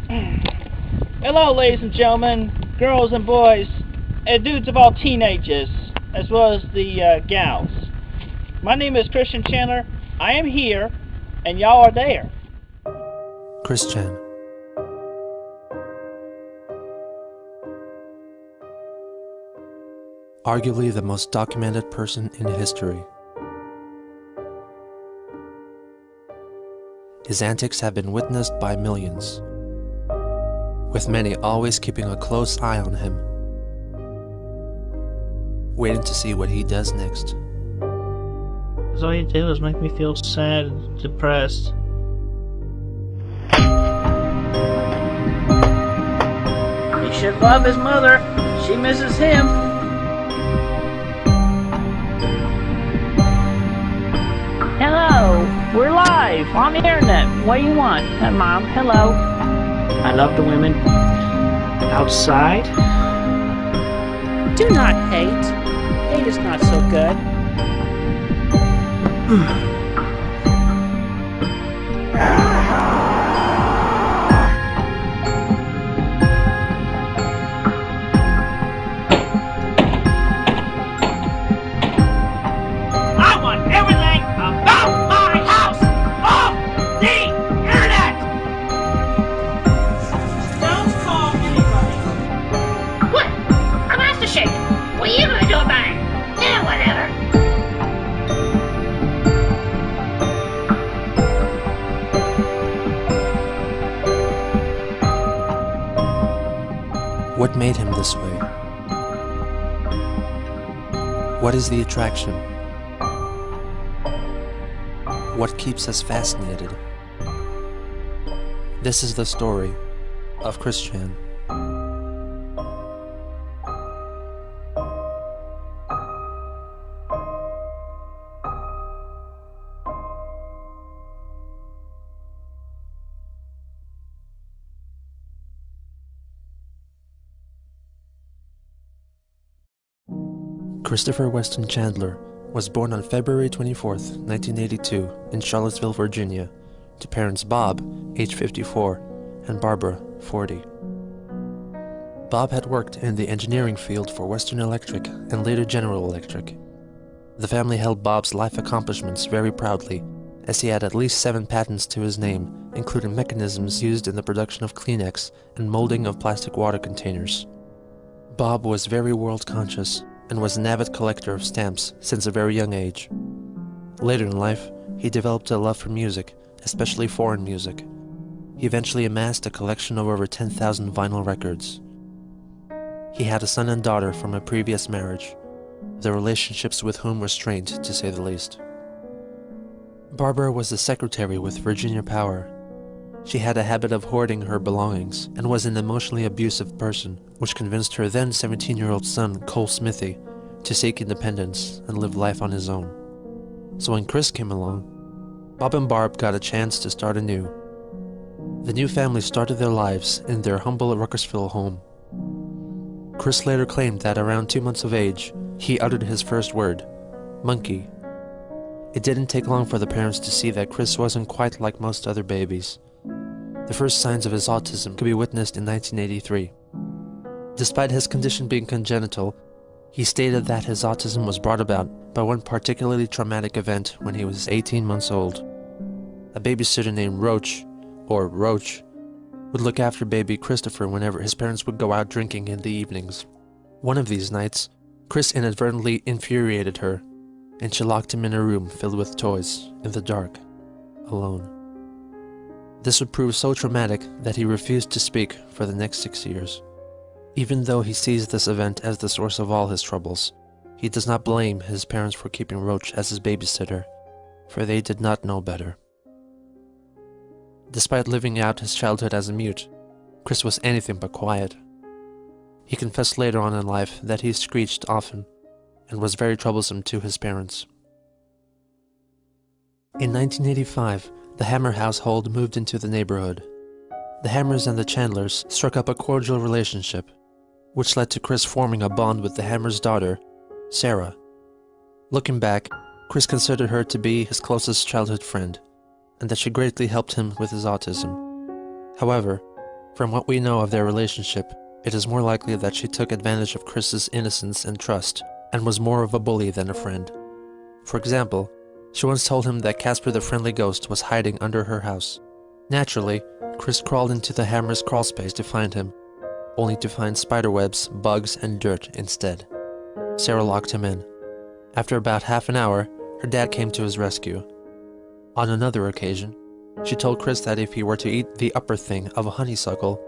Hello, ladies and gentlemen, girls and boys, and dudes of all teenagers, as well as the gals. My name is Christian Chandler. I am here, and y'all are there. Chris Chan. Arguably the most documented person in history. His antics have been witnessed by millions, with many always keeping a close eye on him, waiting to see what he does next. Because all you do is make me feel sad and depressed. He should love his mother. She misses him. Hello, we're live on the internet. What do you want? Mom, hello. I love the women outside. Do not hate. Hate is not so good. I want everything about my house off the internet! Don't call anybody. What? I'm asked to shake. What are you gonna do about it? Yeah, whatever. What made him this way? What is the attraction? What keeps us fascinated? This is the story of Chris Chan. Christopher Weston Chandler was born on February 24th, 1982 in Charlottesville, Virginia, to parents Bob, age 54, and Barbara, 40. Bob had worked in the engineering field for Western Electric and later General Electric. The family held Bob's life accomplishments very proudly, as he had at least 7 patents to his name, including mechanisms used in the production of Kleenex and molding of plastic water containers. Bob was very world-conscious and was an avid collector of stamps since a very young age. Later in life, he developed a love for music, especially foreign music. He eventually amassed a collection of over 10,000 vinyl records. He had a son and daughter from a previous marriage, their relationships with whom were strained, to say the least. Barbara was the secretary with Virginia Power. She had a habit of hoarding her belongings and was an emotionally abusive person, which convinced her then 17-year-old son, Cole Smithy, to seek independence and live life on his own. So when Chris came along, Bob and Barb got a chance to start anew. The new family started their lives in their humble Ruckersville home. Chris later claimed that around 2 months of age, he uttered his first word, monkey. It didn't take long for the parents to see that Chris wasn't quite like most other babies. The first signs of his autism could be witnessed in 1983. Despite his condition being congenital, he stated that his autism was brought about by one particularly traumatic event when he was 18 months old. A babysitter named Roach, or Roach, would look after baby Christopher whenever his parents would go out drinking in the evenings. One of these nights, Chris inadvertently infuriated her, and she locked him in a room filled with toys, in the dark, alone. This would prove so traumatic that he refused to speak for the next 6 years. Even though he sees this event as the source of all his troubles, he does not blame his parents for keeping Roach as his babysitter, for they did not know better. Despite living out his childhood as a mute, Chris was anything but quiet. He confessed later on in life that he screeched often and was very troublesome to his parents. In 1985, the Hammer household moved into the neighborhood. The Hammers and the Chandlers struck up a cordial relationship, which led to Chris forming a bond with the Hammer's daughter, Sarah. Looking back, Chris considered her to be his closest childhood friend, and that she greatly helped him with his autism. However, From what we know of their relationship, it is more likely that she took advantage of Chris's innocence and trust, and was more of a bully than a friend. For example, she once told him that Casper the Friendly Ghost was hiding under her house. Naturally, Chris crawled into the hammer's crawlspace to find him, only to find spiderwebs, bugs, and dirt instead. Sarah locked him in. After about half an hour, her dad came to his rescue. On another occasion, she told Chris that if he were to eat the upper thing of a honeysuckle,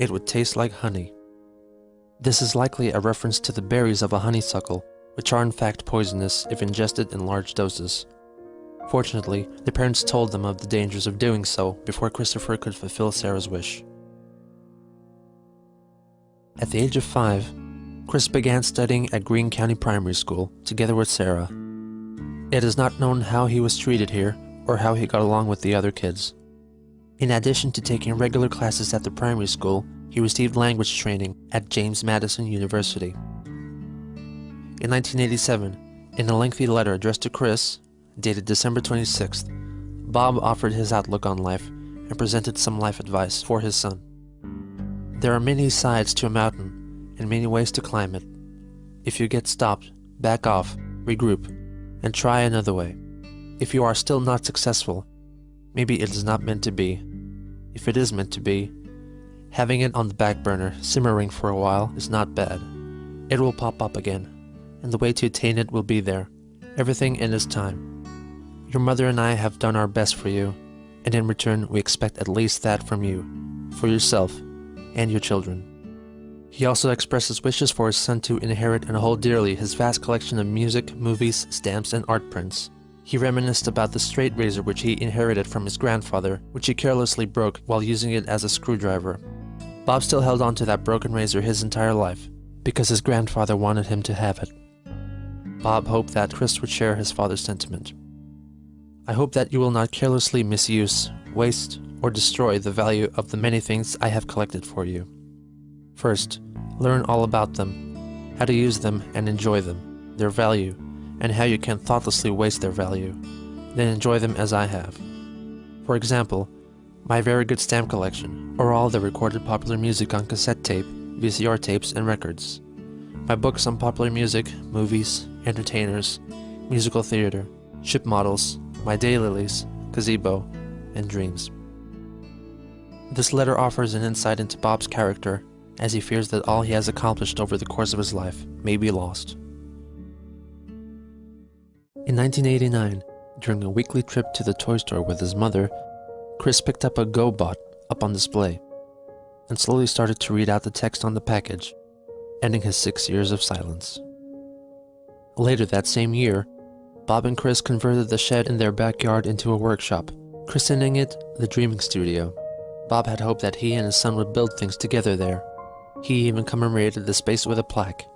it would taste like honey. This is likely a reference to the berries of a honeysuckle, which are in fact poisonous if ingested in large doses. Fortunately, the parents told them of the dangers of doing so before Christopher could fulfill Sarah's wish. At the age of 5, Chris began studying at Greene County Primary School together with Sarah. It is not known how he was treated here or how he got along with the other kids. In addition to taking regular classes at the primary school, he received language training at James Madison University. In 1987, in a lengthy letter addressed to Chris, dated December 26th, Bob offered his outlook on life and presented some life advice for his son. There are many sides to a mountain and many ways to climb it. If you get stopped, back off, regroup, and try another way. If you are still not successful, maybe it is not meant to be. If it is meant to be, having it on the back burner, simmering for a while, is not bad. It will pop up again, and the way to attain it will be there. Everything in its time. Your mother and I have done our best for you, and in return we expect at least that from you, for yourself, and your children. He also expresses wishes for his son to inherit and hold dearly his vast collection of music, movies, stamps, and art prints. He reminisced about the straight razor which he inherited from his grandfather, which he carelessly broke while using it as a screwdriver. Bob still held on to that broken razor his entire life, because his grandfather wanted him to have it. Bob hoped that Chris would share his father's sentiment. I hope that you will not carelessly misuse, waste, or destroy the value of the many things I have collected for you. First, learn all about them, how to use them and enjoy them, their value, and how you can thoughtlessly waste their value, then enjoy them as I have. For example, my very good stamp collection, or all the recorded popular music on cassette tape, VCR tapes, and records. My books on popular music, movies, entertainers, musical theater, ship models, my daylilies, gazebo, and dreams. This letter offers an insight into Bob's character, as he fears that all he has accomplished over the course of his life may be lost. In 1989, during a weekly trip to the toy store with his mother, Chris picked up a GoBot up on display, and slowly started to read out the text on the package, ending his 6 years of silence. Later that same year, Bob and Chris converted the shed in their backyard into a workshop, christening it the Dreaming Studio. Bob had hoped that he and his son would build things together there. He even commemorated the space with a plaque,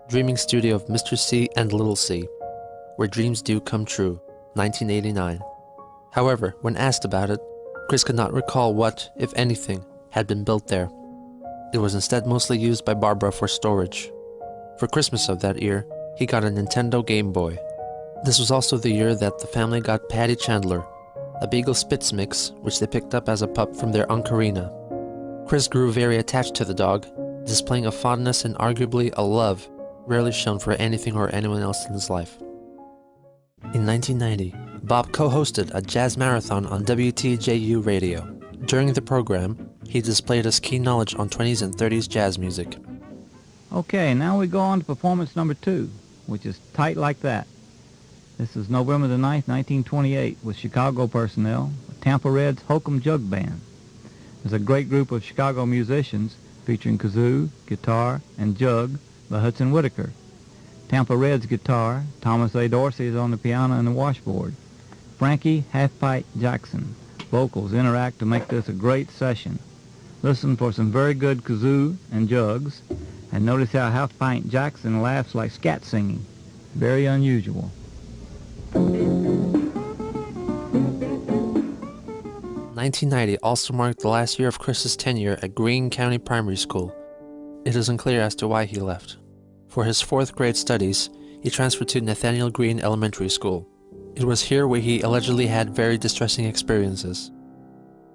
Dreaming Studio of Mr. C and Little C, where dreams do come true, 1989. However, when asked about it, Chris could not recall what, if anything, had been built there. It was instead mostly used by Barbara for storage. For Christmas of that year, he got a Nintendo Game Boy. This was also the year that the family got Patty Chandler, a Beagle Spitz mix which they picked up as a pup from their Aunt Karina. Chris grew very attached to the dog, displaying a fondness and arguably a love rarely shown for anything or anyone else in his life. In 1990, Bob co-hosted a jazz marathon on WTJU radio. During the program, he displayed his keen knowledge on 20s and 30s jazz music. Okay, now we go on to performance number 2, which is Tight Like That. This is November the 9th, 1928, with Chicago personnel, Tampa Red's Hokum Jug Band. There's a great group of Chicago musicians featuring kazoo, guitar, and jug by Hudson Whitaker. Tampa Red's guitar, Thomas A. Dorsey is on the piano and the washboard. Frankie Half-Pint Jackson vocals interact to make this a great session. Listen for some very good kazoo and jugs, and notice how Half-Pint Jackson laughs like scat singing. Very unusual. 1990 also marked the last year of Chris's tenure at Greene County Primary School. It is unclear as to why he left. For his 4th grade studies, he transferred to Nathaniel Greene Elementary School. It was here where he allegedly had very distressing experiences.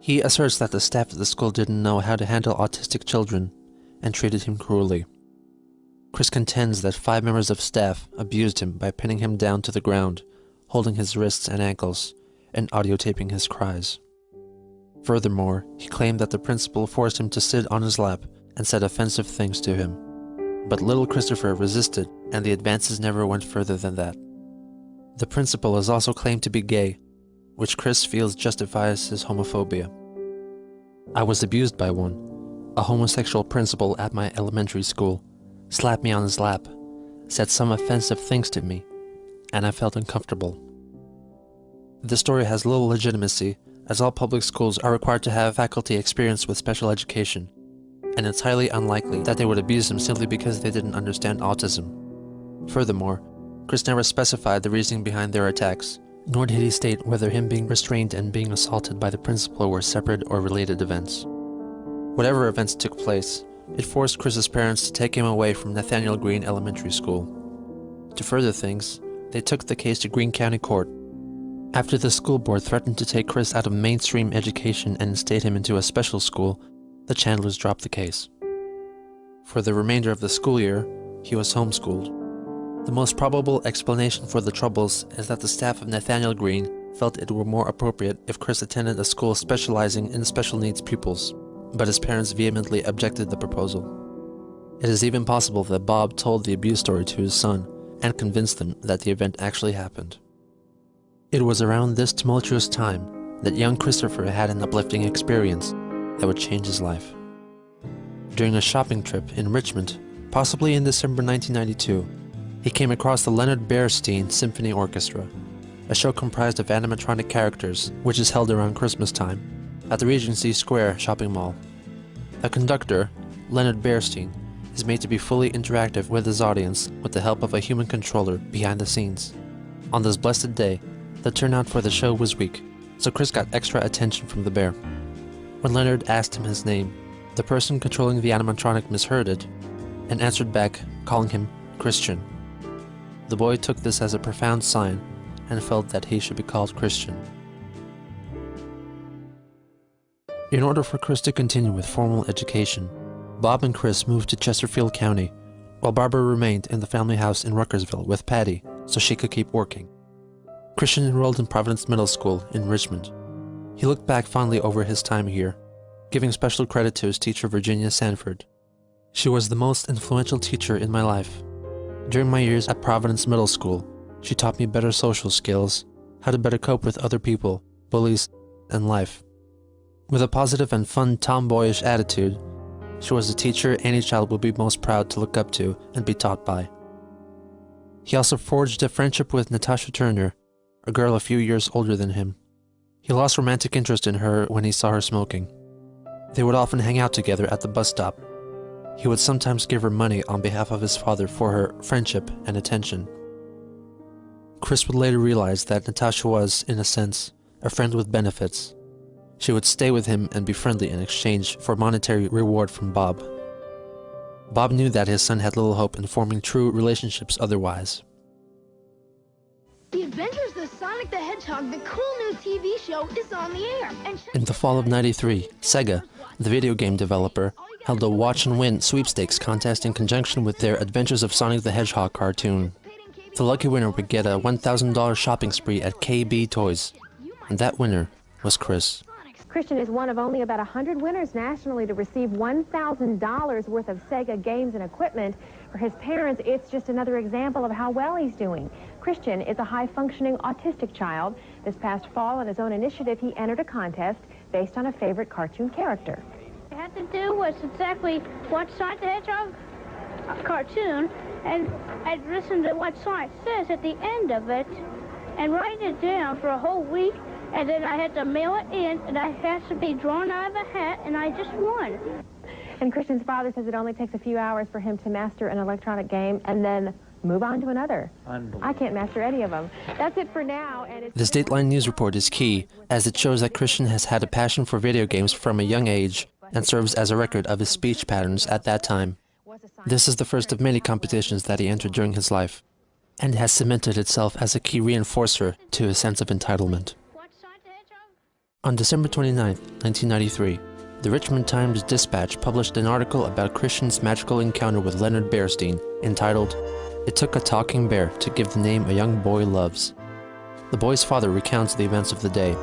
He asserts that the staff at the school didn't know how to handle autistic children and treated him cruelly. Chris contends that 5 members of staff abused him by pinning him down to the ground, holding his wrists and ankles, and audiotaping his cries. Furthermore, he claimed that the principal forced him to sit on his lap and said offensive things to him. But little Christopher resisted, and the advances never went further than that. The principal is also claimed to be gay, which Chris feels justifies his homophobia. I was abused by one, a homosexual principal at my elementary school, slapped me on his lap, said some offensive things to me, and I felt uncomfortable. This story has little legitimacy, as all public schools are required to have faculty experienced with special education, and it's highly unlikely that they would abuse him simply because they didn't understand autism. Furthermore, Chris never specified the reasoning behind their attacks, nor did he state whether him being restrained and being assaulted by the principal were separate or related events. Whatever events took place, it forced Chris's parents to take him away from Nathaniel Green Elementary School. To further things, they took the case to Greene County Court. After the school board threatened to take Chris out of mainstream education and instate him into a special school, the Chandlers dropped the case. For the remainder of the school year, he was homeschooled. The most probable explanation for the troubles is that the staff of Nathaniel Green felt it were more appropriate if Chris attended a school specializing in special needs pupils, but his parents vehemently objected the proposal. It is even possible that Bob told the abuse story to his son and convinced them that the event actually happened. It was around this tumultuous time that young Christopher had an uplifting experience that would change his life. During a shopping trip in Richmond, possibly in December 1992, he came across the Leonard Bernstein Symphony Orchestra, a show comprised of animatronic characters which is held around Christmas time at the Regency Square shopping mall. The conductor, Leonard Bernstein, is made to be fully interactive with his audience with the help of a human controller behind the scenes. On this blessed day, the turnout for the show was weak, so Chris got extra attention from the bear. When Leonard asked him his name, the person controlling the animatronic misheard it and answered back, calling him Christian. The boy took this as a profound sign and felt that he should be called Christian. In order for Chris to continue with formal education, Bob and Chris moved to Chesterfield County, while Barbara remained in the family house in Ruckersville with Patty so she could keep working. Christian enrolled in Providence Middle School in Richmond. He looked back fondly over his time here, giving special credit to his teacher Virginia Sanford. She was the most influential teacher in my life. During my years at Providence Middle School, she taught me better social skills, how to better cope with other people, bullies, and life. With a positive and fun tomboyish attitude, she was a teacher any child would be most proud to look up to and be taught by. He also forged a friendship with Natasha Turner, a girl a few years older than him. He lost romantic interest in her when he saw her smoking. They would often hang out together at the bus stop. He would sometimes give her money on behalf of his father for her friendship and attention. Chris would later realize that Natasha was, in a sense, a friend with benefits. She would stay with him and be friendly in exchange for monetary reward from Bob. Bob knew that his son had little hope in forming true relationships otherwise. The Adventures of Sonic the Hedgehog, the cool new TV show, is on the air. In the fall of '93, Sega, the video game developer, held a Watch and Win sweepstakes contest in conjunction with their Adventures of Sonic the Hedgehog cartoon. The lucky winner would get a $1,000 shopping spree at KB Toys, and that winner was Chris. Christian is one of only about 100 winners nationally to receive $1,000 worth of Sega games and equipment. For his parents, it's just another example of how well he's doing. Christian is a high-functioning autistic child. This past fall, on his own initiative, he entered a contest based on a favorite cartoon character. What I had to do was exactly watch Sonic the Hedgehog cartoon, and I'd listen to what Sonic says at the end of it, and write it down for a whole week, and then I had to mail it in, and it has to be drawn out of a hat, and I just won. And Christian's father says it only takes a few hours for him to master an electronic game and then move on to another. I can't master any of them. That's it for now. And This Dateline News report is key, as it shows that Christian has had a passion for video games from a young age and serves as a record of his speech patterns at that time. This is the first of many competitions that he entered during his life, and has cemented itself as a key reinforcer to his sense of entitlement. On December 29, 1993, the Richmond Times-Dispatch published an article about Christian's magical encounter with Leonard Bernstein, entitled, "It Took a Talking Bear to Give the Name a Young Boy Loves." The boy's father recounts the events of the day.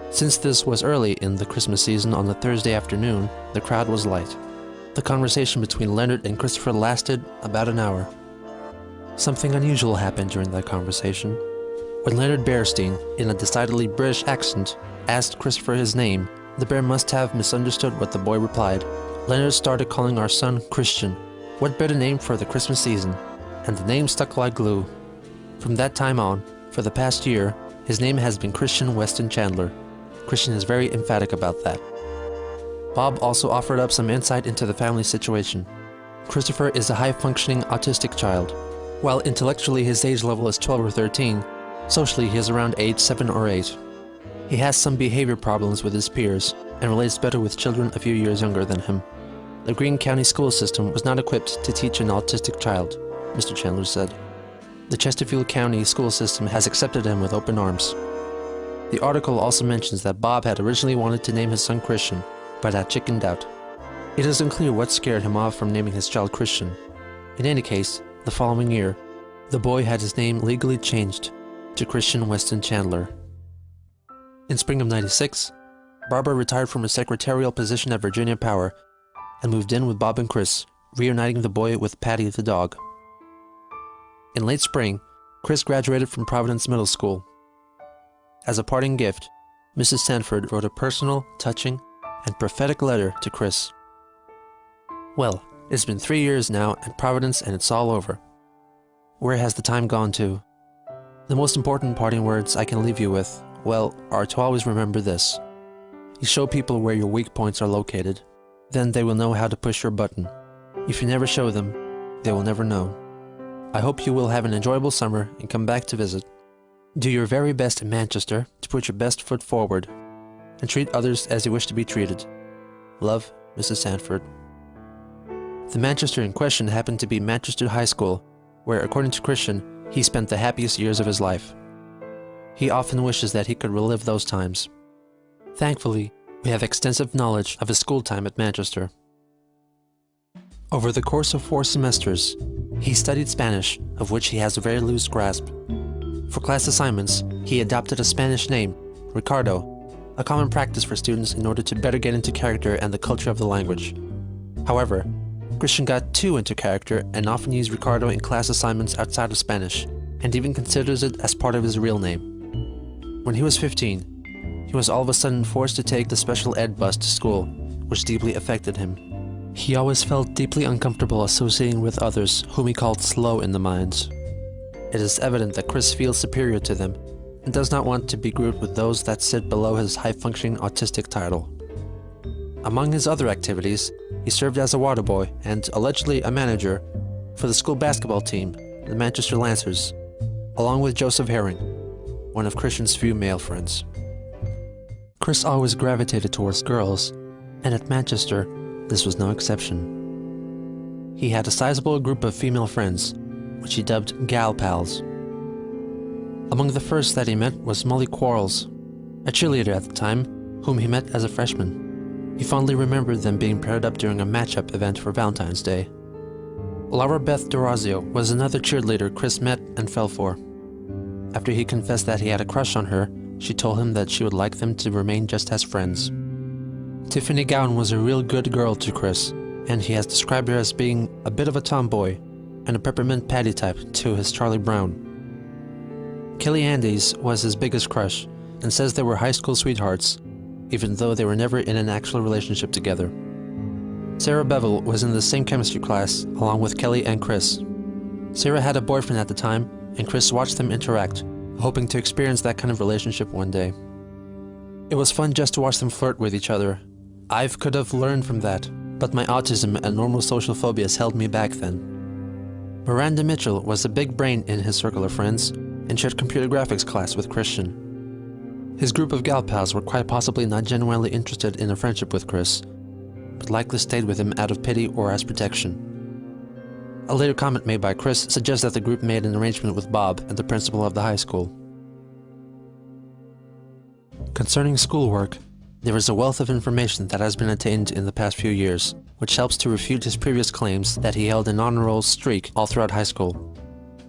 Since this was early in the Christmas season on a Thursday afternoon, the crowd was light. The conversation between Leonard and Christopher lasted about an hour. Something unusual happened during that conversation. When Leonard Bernstein, in a decidedly British accent, asked Christopher his name, the bear must have misunderstood what the boy replied. Leonard started calling our son Christian. What better name for the Christmas season? And the name stuck like glue. From that time on, for the past year, his name has been Christian Weston Chandler. Christian is very emphatic about that. Bob also offered up some insight into the family situation. Christopher is a high-functioning autistic child. While intellectually his age level is 12 or 13, socially he is around age 7 or 8. He has some behavior problems with his peers and relates better with children a few years younger than him. The Greene County school system was not equipped to teach an autistic child, Mr. Chandler said. The Chesterfield County school system has accepted him with open arms. The article also mentions that Bob had originally wanted to name his son Christian, but had chickened out. It is unclear what scared him off from naming his child Christian. In any case, the following year, the boy had his name legally changed to Christian Weston Chandler. In spring of '96, Barbara retired from her secretarial position at Virginia Power and moved in with Bob and Chris, reuniting the boy with Patty the dog. In late spring, Chris graduated from Providence Middle School. As a parting gift, Mrs. Sanford wrote a personal, touching, and prophetic letter to Chris. Well, it's been 3 years now at Providence and it's all over. Where has the time gone to? The most important parting words I can leave you with, well, are to always remember this. You show people where your weak points are located, then they will know how to push your button. If you never show them, they will never know. I hope you will have an enjoyable summer and come back to visit. Do your very best in Manchester to put your best foot forward, and treat others as you wish to be treated. Love, Mrs. Sanford. The Manchester in question happened to be Manchester High School, where, according to Christian, he spent the happiest years of his life. He often wishes that he could relive those times. Thankfully, we have extensive knowledge of his school time at Manchester. Over the course of 4 semesters, he studied Spanish, of which he has a very loose grasp. For class assignments, he adopted a Spanish name, Ricardo, a common practice for students in order to better get into character and the culture of the language. However, Christian got too into character and often used Ricardo in class assignments outside of Spanish, and even considers it as part of his real name. When he was 15, he was all of a sudden forced to take the special ed bus to school, which deeply affected him. He always felt deeply uncomfortable associating with others whom he called slow in the mind. It is evident that Chris feels superior to them and does not want to be grouped with those that sit below his high-functioning autistic title. Among his other activities, he served as a water boy and, allegedly, a manager for the school basketball team, the Manchester Lancers, along with Joseph Herring, one of Christian's few male friends. Chris always gravitated towards girls, and at Manchester, this was no exception. He had a sizable group of female friends, which he dubbed gal pals. Among the first that he met was Molly Quarles, a cheerleader at the time, whom he met as a freshman. He fondly remembered them being paired up during a matchup event for Valentine's Day. Laura Beth Dorazio was another cheerleader Chris met and fell for. After he confessed that he had a crush on her, she told him that she would like them to remain just as friends. Tiffany Gowan was a real good girl to Chris, and he has described her as being a bit of a tomboy and a peppermint patty type to his Charlie Brown. Kelly Andes was his biggest crush, and says they were high school sweethearts, even though they were never in an actual relationship together. Sarah Bevel was in the same chemistry class, along with Kelly and Chris. Sarah had a boyfriend at the time, and Chris watched them interact, hoping to experience that kind of relationship one day. It was fun just to watch them flirt with each other. I could have learned from that, but my autism and normal social phobias held me back then. Miranda Mitchell was a big brain in his circle of friends, and shared computer graphics class with Christian. His group of gal pals were quite possibly not genuinely interested in a friendship with Chris, but likely stayed with him out of pity or as protection. A later comment made by Chris suggests that the group made an arrangement with Bob and the principal of the high school. Concerning schoolwork, there is a wealth of information that has been attained in the past few years, which helps to refute his previous claims that he held an honor roll streak all throughout high school.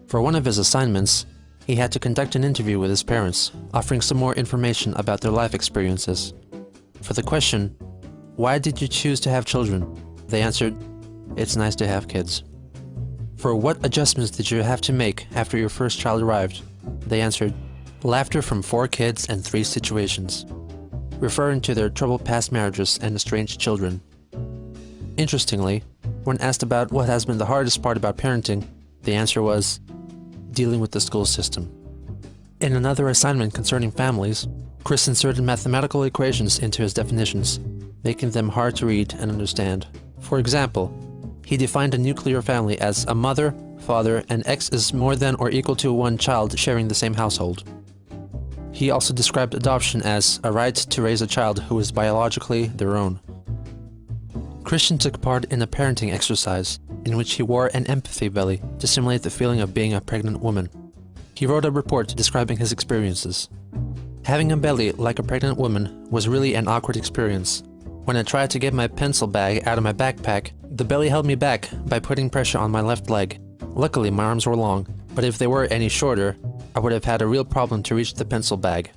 For one of his assignments, he had to conduct an interview with his parents, offering some more information about their life experiences. For the question, "Why did you choose to have children?" they answered, "It's nice to have kids." For "What adjustments did you have to make after your first child arrived?" they answered, "Laughter from 4 kids and 3 situations," referring to their troubled past marriages and estranged children. Interestingly, when asked about what has been the hardest part about parenting, the answer was, dealing with the school system. In another assignment concerning families, Chris inserted mathematical equations into his definitions, making them hard to read and understand. For example, he defined a nuclear family as a mother, father, and X is more than or equal to 1 child sharing the same household. He also described adoption as a right to raise a child who is biologically their own. Christian took part in a parenting exercise in which he wore an empathy belly to simulate the feeling of being a pregnant woman. He wrote a report describing his experiences. Having a belly like a pregnant woman was really an awkward experience. When I tried to get my pencil bag out of my backpack, the belly held me back by putting pressure on my left leg. Luckily, my arms were long, but if they were any shorter, I would have had a real problem to reach the pencil bag.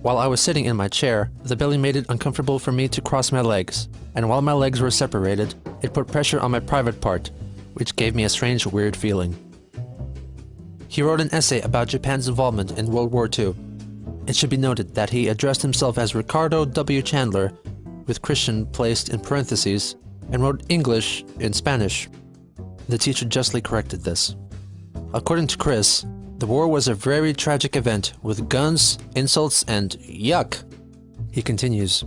While I was sitting in my chair, the belly made it uncomfortable for me to cross my legs, and while my legs were separated, it put pressure on my private part, which gave me a strange, weird feeling. He wrote an essay about Japan's involvement in World War II. It should be noted that he addressed himself as Ricardo W. Chandler, with Christian placed in parentheses, and wrote English in Spanish. The teacher justly corrected this. According to Chris, the war was a very tragic event with guns, insults, and yuck. He continues,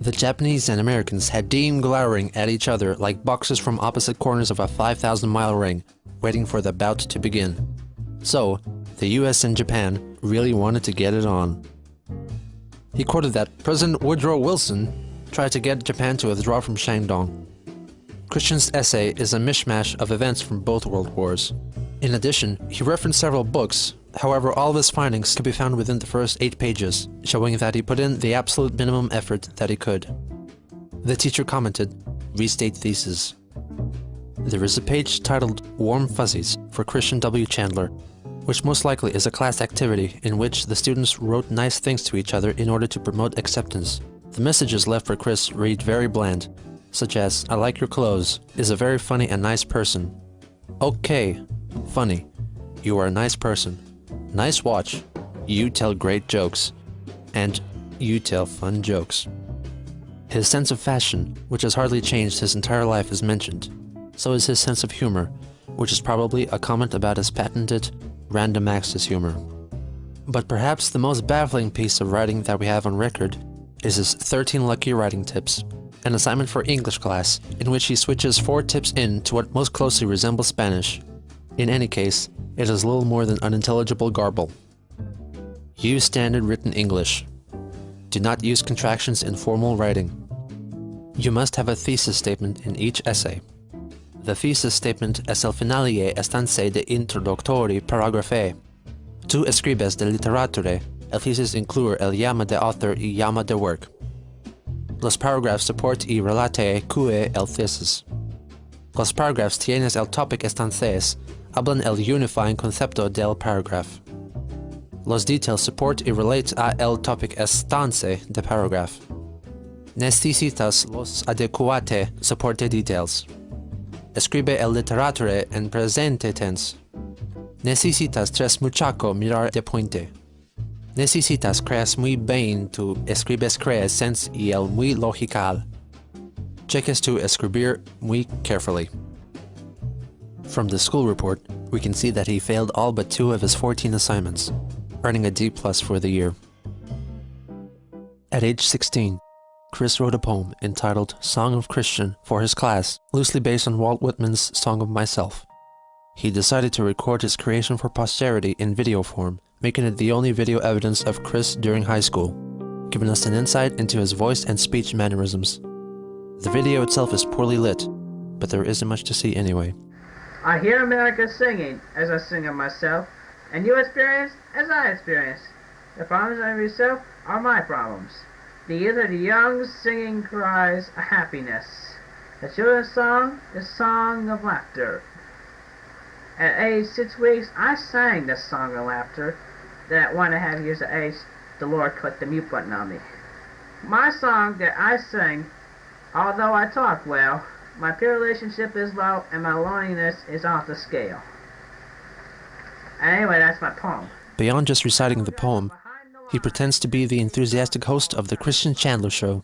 "The Japanese and Americans had been glowering at each other like boxers from opposite corners of a 5,000-mile ring, waiting for the bout to begin. So, the US and Japan really wanted to get it on." He quoted that President Woodrow Wilson tried to get Japan to withdraw from Shandong. Christian's essay is a mishmash of events from both world wars. In addition, he referenced several books. However, all of his findings could be found within the first 8 pages, showing that he put in the absolute minimum effort that he could. The teacher commented, "Restate thesis." There is a page titled Warm Fuzzies for Christian W. Chandler, which most likely is a class activity in which the students wrote nice things to each other in order to promote acceptance. The messages left for Chris read very bland, such as, "I like your clothes, is a very funny and nice person. Okay, funny, you are a nice person. Nice watch, you tell great jokes. And you tell fun jokes." His sense of fashion, which has hardly changed his entire life, is mentioned. So is his sense of humor, which is probably a comment about his patented random access humor. But perhaps the most baffling piece of writing that we have on record is his 13 lucky writing tips, an assignment for English class in which he switches 4 tips in to what most closely resembles Spanish. In any case, it is little more than unintelligible garble. Use standard written English. Do not use contractions in formal writing. You must have a thesis statement in each essay. The thesis statement es el finale estanse de introductori paragrafe. Tu escribes de literature, el thesis incluye el llama de author y llama de work. Los paragraphs support y relate que el thesis. Los paragraphs tienes el topic estances, hablan el unifying concepto del paragraph. Los details support y relate a el topic estance de paragraph. Necesitas los adecuate soporte details. Escribe el literature en presente tense. Necesitas tres muchacho mirar de puente. Necesitas creas muy bien tu escribes creas sense y el muy logical. Cheques tu escribir muy carefully. From the school report, we can see that he failed all but 2 of his 14 assignments, earning a D+ for the year. At age 16, Chris wrote a poem entitled Song of Christian for his class, loosely based on Walt Whitman's Song of Myself. He decided to record his creation for posterity in video form, making it the only video evidence of Chris during high school, giving us an insight into his voice and speech mannerisms. The video itself is poorly lit, but there isn't much to see anyway. I hear America singing as I sing of myself, and you experience as I experience. The problems of yourself are my problems. These are the young singing cries of happiness. The children's song is song of laughter. At age 6 weeks, I sang the song of laughter. Then at 1.5 years of age, the Lord clicked the mute button on me. My song that I sing, although I talk well, my peer relationship is low and my loneliness is off the scale. Anyway, that's my poem. Beyond just reciting the poem, he pretends to be the enthusiastic host of the Christian Chandler Show.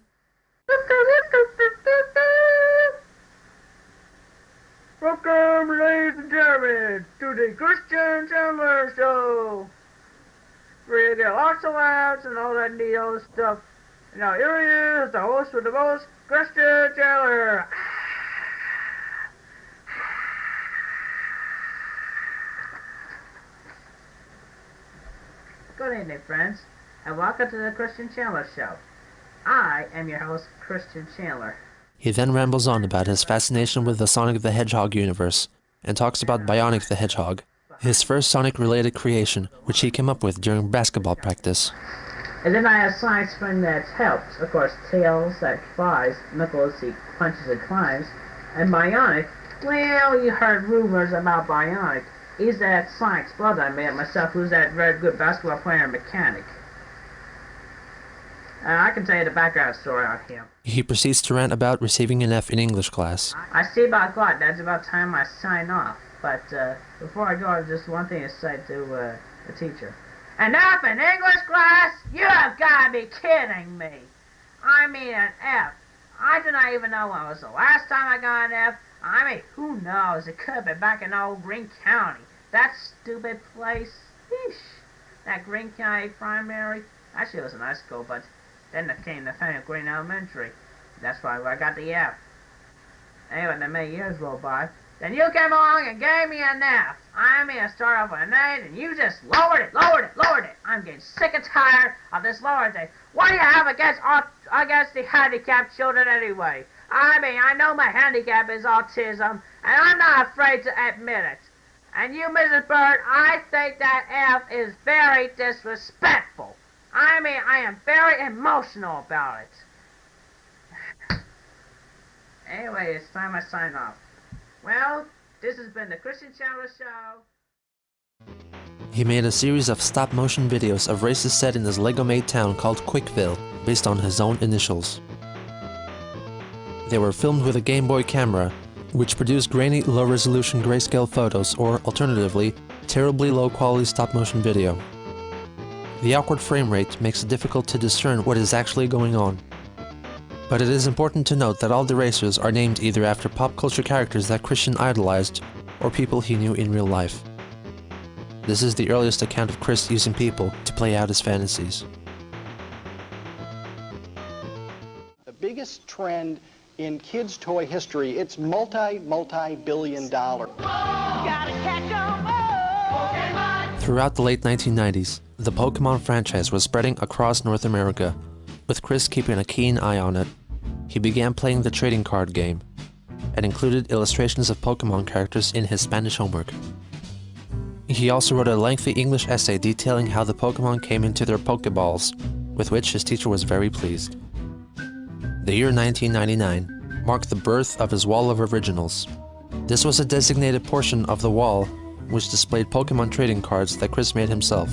Welcome, ladies and gentlemen, to the Christian Chandler Show. We get lots of laughs and all that neat old stuff. Now here he is, the host with the most, Christian Chandler. Good evening, friends, and welcome to the Christian Chandler Show. I am your host, Christian Chandler. He then rambles on about his fascination with the Sonic the Hedgehog universe, and talks about Bionic the Hedgehog, his first Sonic-related creation, which he came up with during basketball practice. And then I have science friend that helps. Of course, Tails that flies, Knuckles he punches and climbs, and Bionic, well, you heard rumors about Bionic. He's that science brother I made myself, who's that very good basketball player and mechanic. I can tell you the background story on him. He proceeds to rant about receiving an F in English class. I see about God, that's about time I sign off. But before I go, I have just one thing to say to the teacher. An F in English class? You have got to be kidding me. I mean an F. I do not even know when was the last time I got an F. I mean, who knows? It could have been back in old Greene County. That stupid place. Eesh. That Greene County primary. Actually, it was a nice school, but then there came the thing of Greene Elementary. That's why I got the F. Anyway, then many years rolled by. Then you came along and gave me an F. I mean, I started off with an A, and you just lowered it. I'm getting sick and tired of this lower thing. What do you have against the handicapped children anyway? I mean, I know my handicap is autism, and I'm not afraid to admit it. And you, Mrs. Bird, I think that F is very disrespectful. I mean, I am very emotional about it. Anyway, it's time I sign off. Well, this has been the Christian Chandler Show. He made a series of stop-motion videos of races set in his Lego-made town called Quickville, based on his own initials. They were filmed with a Game Boy camera, which produced grainy, low-resolution grayscale photos, or, alternatively, terribly low-quality stop-motion video. The awkward frame rate makes it difficult to discern what is actually going on. But it is important to note that all the racers are named either after pop culture characters that Christian idolized, or people he knew in real life. This is the earliest account of Chris using people to play out his fantasies. The biggest trend in kids' toy history, it's multi-billion dollar. Throughout the late 1990s, the Pokemon franchise was spreading across North America, with Chris keeping a keen eye on it. He began playing the trading card game, and included illustrations of Pokemon characters in his Spanish homework. He also wrote a lengthy English essay detailing how the Pokemon came into their Pokeballs, with which his teacher was very pleased. The year 1999 marked the birth of his wall of originals. This was a designated portion of the wall which displayed Pokemon trading cards that Chris made himself.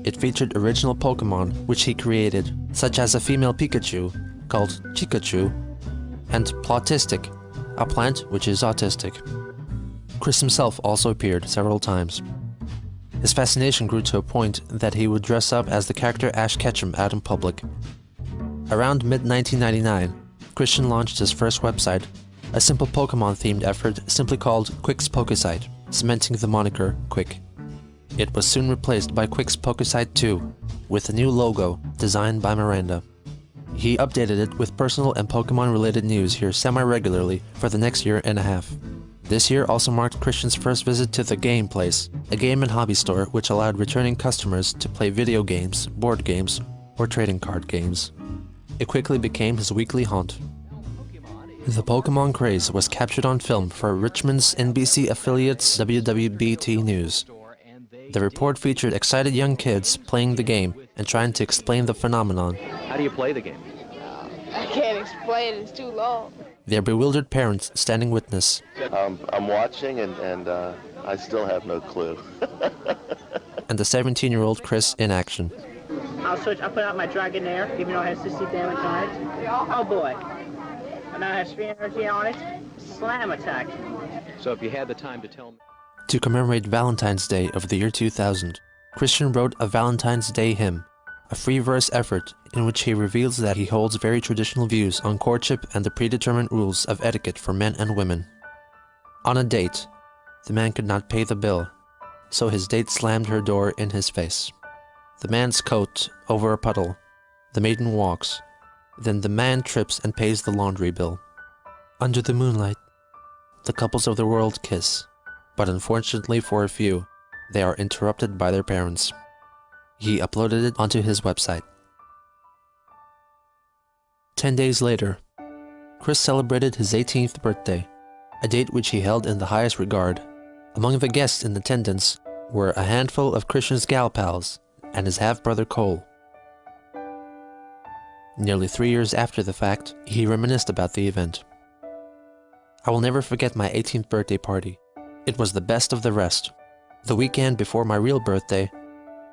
It featured original Pokemon which he created, such as a female Pikachu, called Chikachu, and Plautistic, a plant which is autistic. Chris himself also appeared several times. His fascination grew to a point that he would dress up as the character Ash Ketchum out in public. Around mid-1999, Christian launched his first website, a simple Pokemon-themed effort simply called Quick's Pokesite, cementing the moniker Quick. It was soon replaced by Quick's Pokesite 2, with a new logo designed by Miranda. He updated it with personal and Pokemon-related news here semi-regularly for the next year and a half. This year also marked Christian's first visit to the Game Place, a game and hobby store which allowed returning customers to play video games, board games, or trading card games. It quickly became his weekly haunt. The Pokemon craze was captured on film for Richmond's NBC affiliate's WWBT News. The report featured excited young kids playing the game and trying to explain the phenomenon. How do you play the game? I can't explain it, it's too long. Their bewildered parents standing witness. I'm watching and I still have no clue. And the 17-year-old Chris in action. I'll put out my Dragonair, even though it has 60 damage on it. Oh boy. And now it has 3 energy on it. Slam attack. So if you had the time to tell me... To commemorate Valentine's Day of the year 2000, Christian wrote a Valentine's Day hymn, a free verse effort in which he reveals that he holds very traditional views on courtship and the predetermined rules of etiquette for men and women. On a date, the man could not pay the bill, so his date slammed her door in his face. The man's coat over a puddle, the maiden walks, then the man trips and pays the laundry bill. Under the moonlight, the couples of the world kiss, but unfortunately for a few, they are interrupted by their parents. He uploaded it onto his website. 10 days later, Chris celebrated his 18th birthday, a date which he held in the highest regard. Among the guests in attendance were a handful of Christian's gal pals and his half-brother Cole. Nearly 3 years after the fact, he reminisced about the event. I will never forget my 18th birthday party. It was the best of the rest. The weekend before my real birthday,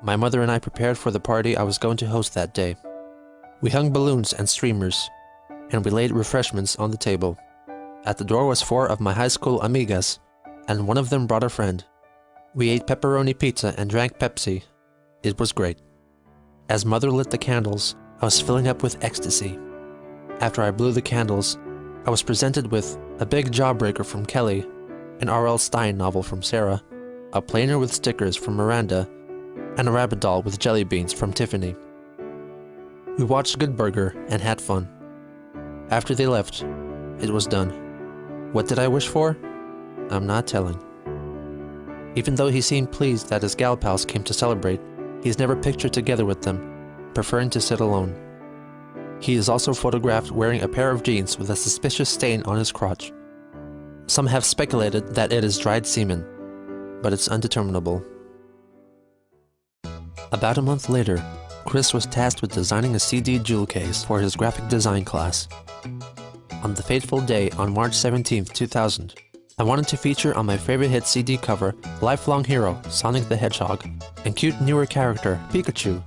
my mother and I prepared for the party I was going to host that day. We hung balloons and streamers, and we laid refreshments on the table. At the door was 4 of my high school amigas, and one of them brought a friend. We ate pepperoni pizza and drank Pepsi. It was great. As mother lit the candles, I was filling up with ecstasy. After I blew the candles, I was presented with a big jawbreaker from Kelly, an R.L. Stein novel from Sarah, a planer with stickers from Miranda, and a rabbit doll with jelly beans from Tiffany. We watched Good Burger and had fun. After they left, it was done. What did I wish for? I'm not telling. Even though he seemed pleased that his gal pals came to celebrate, he's never pictured together with them, preferring to sit alone. He is also photographed wearing a pair of jeans with a suspicious stain on his crotch. Some have speculated that it is dried semen, but it's undeterminable. About a month later, Chris was tasked with designing a CD jewel case for his graphic design class. On the fateful day on March 17, 2000, I wanted to feature on my favorite hit CD cover lifelong hero Sonic the Hedgehog and cute newer character Pikachu,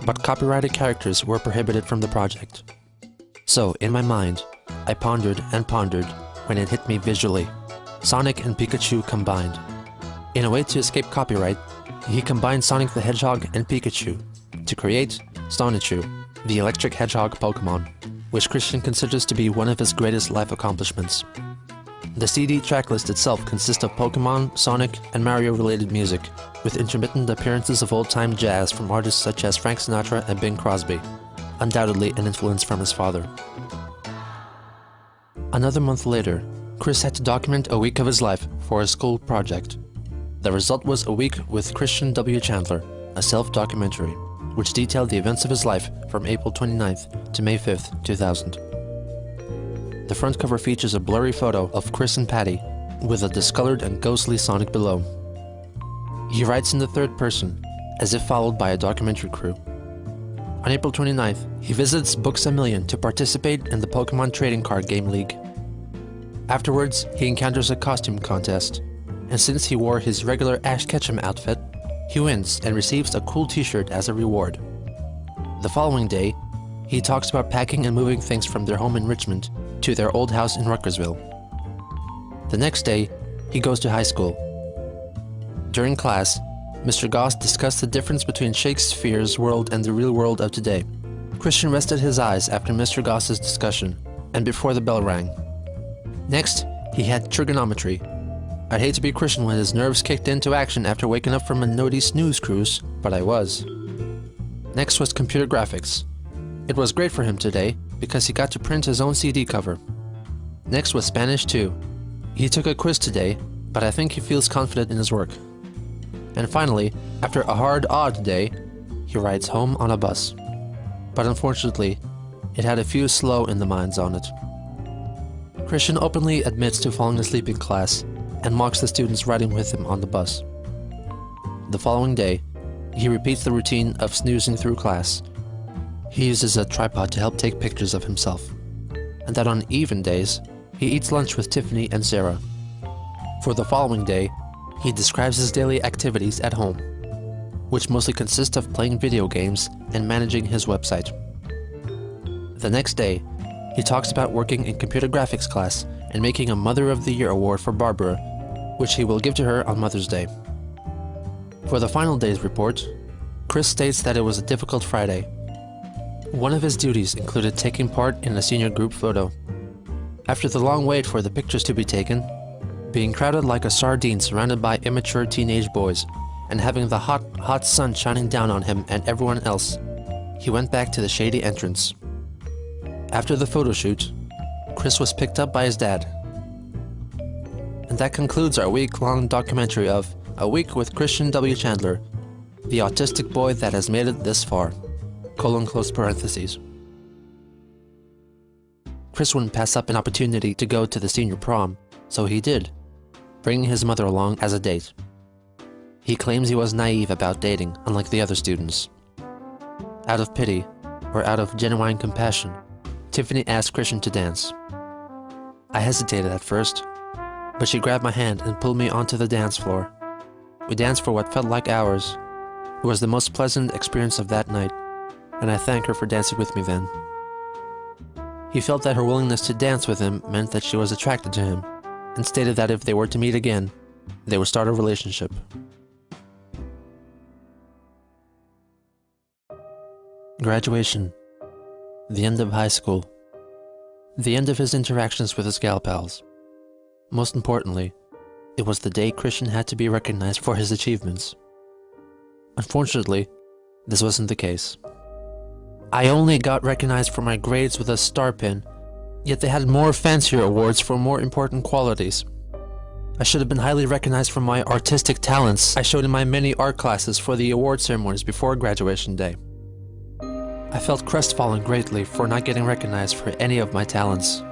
but copyrighted characters were prohibited from the project. So, in my mind, I pondered and pondered when it hit me visually. Sonic and Pikachu combined. In a way to escape copyright, he combined Sonic the Hedgehog and Pikachu to create Sonichu, the electric hedgehog Pokemon, which Christian considers to be one of his greatest life accomplishments. The CD tracklist itself consists of Pokemon, Sonic, and Mario-related music, with intermittent appearances of old-time jazz from artists such as Frank Sinatra and Bing Crosby, undoubtedly an influence from his father. Another month later, Chris had to document a week of his life for a school project. The result was a week with Christian W. Chandler, a self-documentary, which detailed the events of his life from April 29th to May 5th, 2000. The front cover features a blurry photo of Chris and Patty, with a discolored and ghostly Sonic below. He writes in the third person, as if followed by a documentary crew. On April 29th, he visits Books A Million to participate in the Pokemon Trading Card Game League. Afterwards, he encounters a costume contest, and since he wore his regular Ash Ketchum outfit, he wins and receives a cool t-shirt as a reward. The following day, he talks about packing and moving things from their home in Richmond to their old house in Ruckersville. The next day, he goes to high school. During class, Mr. Goss discussed the difference between Shakespeare's world and the real world of today. Christian rested his eyes after Mr. Goss's discussion, and before the bell rang. Next, he had trigonometry. I'd hate to be Christian when his nerves kicked into action after waking up from a noddy snooze cruise, but I was. Next was computer graphics. It was great for him today, because he got to print his own CD cover. Next was Spanish too. He took a quiz today, but I think he feels confident in his work. And finally, after a hard, odd day, he rides home on a bus. But unfortunately, it had a few slow in the minds on it. Christian openly admits to falling asleep in class, and mocks the students riding with him on the bus. The following day, he repeats the routine of snoozing through class. He uses a tripod to help take pictures of himself, and that on even days, he eats lunch with Tiffany and Sarah. For the following day, he describes his daily activities at home, which mostly consist of playing video games and managing his website. The next day, he talks about working in computer graphics class and making a Mother of the Year award for Barbara, which he will give to her on Mother's Day. For the final day's report, Chris states that it was a difficult Friday. One of his duties included taking part in a senior group photo. After the long wait for the pictures to be taken, being crowded like a sardine surrounded by immature teenage boys, and having the hot sun shining down on him and everyone else, he went back to the shady entrance. After the photo shoot, Chris was picked up by his dad. And that concludes our week-long documentary of A Week with Christian W. Chandler, the autistic boy that has made it this far, : close parentheses. Chris wouldn't pass up an opportunity to go to the senior prom, so he did, bringing his mother along as a date. He claims he was naive about dating, unlike the other students. Out of pity, or out of genuine compassion, Tiffany asked Christian to dance. I hesitated at first, but she grabbed my hand and pulled me onto the dance floor. We danced for what felt like hours. It was the most pleasant experience of that night, and I thank her for dancing with me then. He felt that her willingness to dance with him meant that she was attracted to him, and stated that if they were to meet again, they would start a relationship. Graduation. The end of high school. The end of his interactions with his gal pals. Most importantly, it was the day Christian had to be recognized for his achievements. Unfortunately, this wasn't the case. I only got recognized for my grades with a star pin, yet they had more fancier awards for more important qualities. I should have been highly recognized for my artistic talents I showed in my many art classes for the award ceremonies before graduation day. I felt crestfallen greatly for not getting recognized for any of my talents.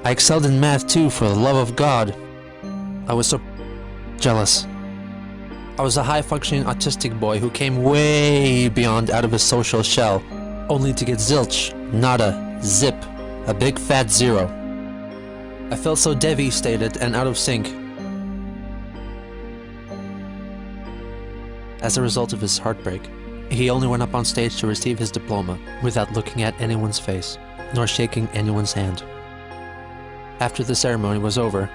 I excelled in math too, for the love of God. I was so jealous. I was a high-functioning autistic boy who came way beyond out of his social shell, only to get zilch, nada, zip, a big fat zero. I felt so devastated and out of sync. As a result of his heartbreak, he only went up on stage to receive his diploma without looking at anyone's face, nor shaking anyone's hand. After the ceremony was over,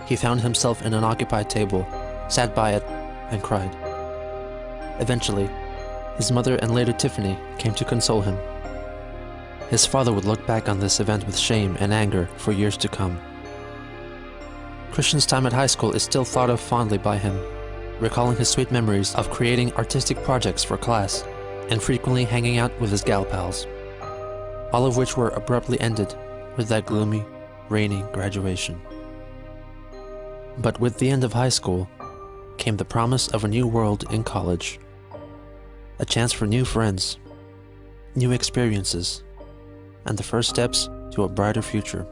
he found himself in an occupied table, sat by it, and cried. Eventually, his mother and later Tiffany came to console him. His father would look back on this event with shame and anger for years to come. Christian's time at high school is still thought of fondly by him, recalling his sweet memories of creating artistic projects for class and frequently hanging out with his gal pals, all of which were abruptly ended with that gloomy, rainy graduation. But with the end of high school came the promise of a new world in college, a chance for new friends, new experiences, and the first steps to a brighter future.